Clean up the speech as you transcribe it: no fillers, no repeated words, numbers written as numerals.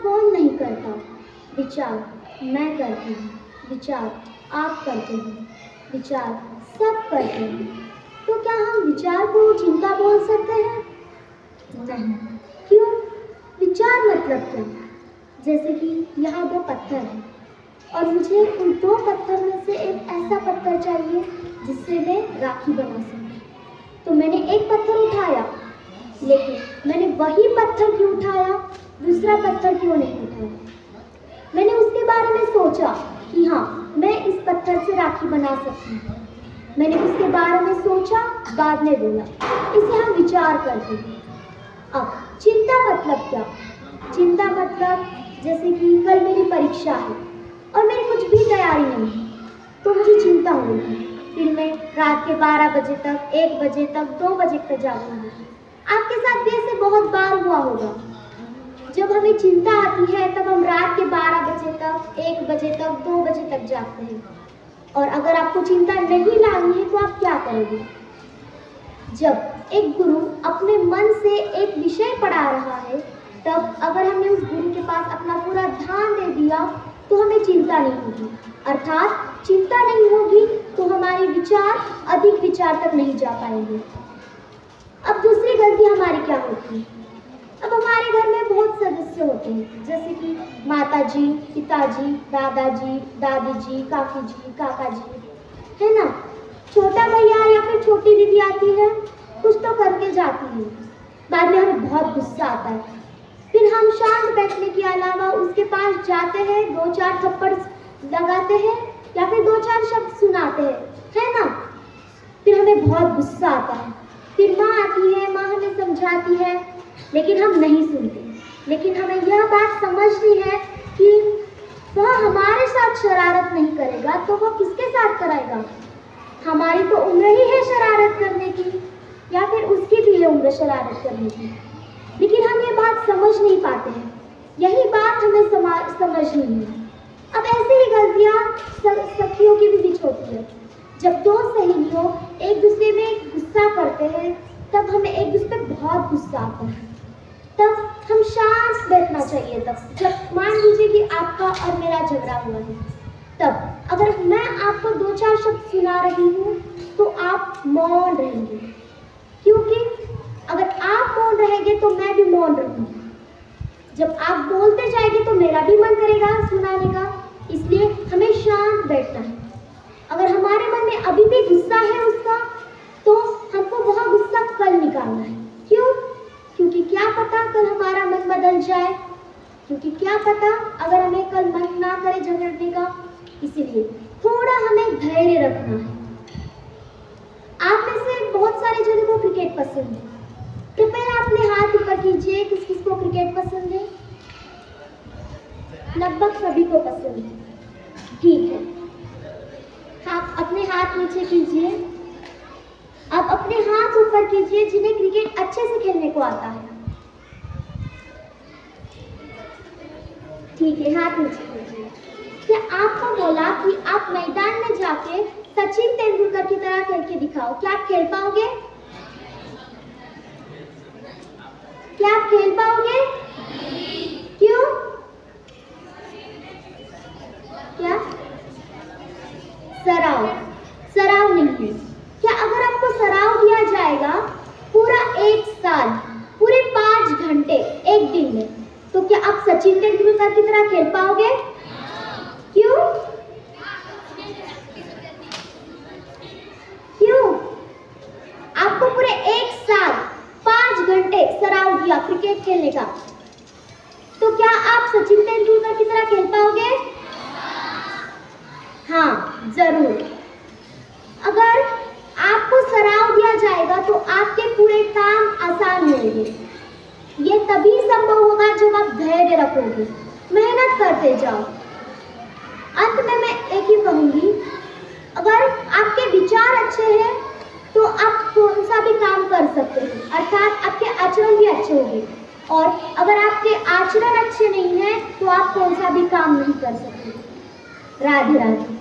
कौन नहीं करता, विचार मैं करती हूँ, विचार आप करते हो, विचार सब करते हैं। तो क्या हम विचार को चिंता बोल सकते हैं? नहीं। क्यों? विचार मतलब क्या? जैसे कि यहाँ 2 पत्थर हैं और मुझे उन 2 पत्थर में से एक ऐसा पत्थर चाहिए जिससे मैं राखी बना सकूँ। तो मैंने एक पत्थर उठाया, लेकिन मैंने वही पत्थर क्यों उठाया, दूसरा पत्थर क्यों नहीं उठाया? मैंने उसके बारे में सोचा कि हाँ, मैं इस पत्थर से राखी बना सकती हूँ। मैंने उसके बारे में सोचा, बाद में बोला। इसे हम विचार करते हैं। अब चिंता मतलब क्या? चिंता मतलब जैसे कि कल मेरी परीक्षा है और मेरी कुछ भी तैयारी नहीं है, तो मुझे चिंता होगी। फिर मैं रात के 12 बजे तक, 1 बजे तक, 2 बजे तक जागूंगी। आपके साथ भी ऐसे बहुत बार हुआ होगा। जब हमें चिंता आती है तब हम रात के 12 बजे तक, 1 बजे तक, 2 बजे तक जागते हैं। और अगर आपको चिंता नहीं लानी है तो आप क्या करोगे? जब एक गुरु अपने मन से एक विषय पढ़ा रहा है, तब अगर हमने उस गुरु के पास अपना पूरा ध्यान दे दिया तो हमें चिंता नहीं होगी। अर्थात चिंता नहीं होगी तो हमारे विचार अधिक विचार तक नहीं जा पाएंगे। अब दूसरी गलती हमारी क्या होती है? अब हमारे घर में बहुत सदस्य होते हैं, जैसे कि माताजी, पिताजी, दादाजी, दादी जी, काकी जी, काका जी, है ना? छोटा भैया या फिर छोटी दीदी आती है, कुछ तो करके जाती है, बाद में हमें बहुत गुस्सा आता है। फिर हम शांत बैठने के अलावा उसके पास जाते हैं, 2-4 थप्पड़ लगाते हैं या फिर 2-4 शब्द सुनाते हैं, है ना? फिर हमें बहुत गुस्सा आता है। फिर माँ आती है, माँ हमें समझाती है, लेकिन हम नहीं सुनते। लेकिन हमें यह बात समझनी है कि वह हमारे साथ शरारत नहीं करेगा तो वह किसके साथ कराएगा? हमारी तो उम्र ही है शरारत करने की, या फिर उसकी भी है उम्र शरारत करने की, लेकिन हम ये बात समझ नहीं पाते हैं। यही बात हमें समझनी है। अब ऐसी ही गलतियाँ सखियों के भी बीच होती है। जब 2 सहेलियों एक दूसरे में गुस्सा करते हैं, तब हमें एक दूसरे पर बहुत गुस्सा आता है। तब हम शांत बैठना चाहिए। तब जब मान लीजिए कि आपका और मेरा झगड़ा हुआ है, तब अगर मैं आपको 2-4 शब्द सुना रही हूँ तो आप मौन रहेंगे, क्योंकि अगर आप मौन रहेंगे तो मैं भी मौन रहूँगी। जब आप बोलते जाएंगे तो मेरा भी मन करेगा सुनाने का, इसलिए हमें शांत बैठना है। अगर हमारे मन में अभी भी गुस्सा है उसका, तो हमको वह गुस्सा कल निकालना है। क्यों? क्योंकि क्या पता कल हमारा मन बदल जाए, क्योंकि क्या पता अगर हमें कल मन ना करे झगड़ने का। इसीलिए थोड़ा हमें धैर्य रखना है। आप में से बहुत सारे जनों को क्रिकेट पसंद है। कृपया अपने हाथ ऊपर कीजिए, किस किस को क्रिकेट पसंद है? लगभग सभी को पसंद है। ठीक है, आप अपने हाथ नीचे कीजिए। आप अपने हाथ ऊपर कीजिए जिन्हें क्रिकेट अच्छे से खेलने को आता है। ठीक है, हाथ नीचे कीजिए। क्या आपको बोला कि आप मैदान में जाके सचिन तेंदुलकर की तरह खेल के दिखाओ, क्या आप खेल पाओगे? क्या आप खेल पाओगे? क्यों? क्या? सराव नहीं है। क्या अगर आपको सराव दिया जाएगा पूरा 1 साल, पूरे 5 घंटे एक दिन में, तो क्या आप सचिन तेंदुलकर की तरह खेल पाओगे? क्यों? क्यों? आपको पूरे 1 साल 5 घंटे सराव दिया क्रिकेट खेलने का, तो क्या आप सचिन तेंदुलकर की तरह खेल पाओगे? हाँ, जरूर। अगर आपको सराव दिया जाएगा तो आपके पूरे काम आसान होंगे। ये तभी संभव होगा जब आप धैर्य रखोगे, मेहनत करते जाओ। अंत में मैं एक ही कहूँगी, अगर आपके विचार अच्छे हैं तो आप कौन सा भी काम कर सकते हैं, अर्थात आपके आचरण भी अच्छे होंगे। और अगर आपके आचरण अच्छे नहीं हैं तो आप कौन सा भी काम नहीं कर सकते। राधे राधे।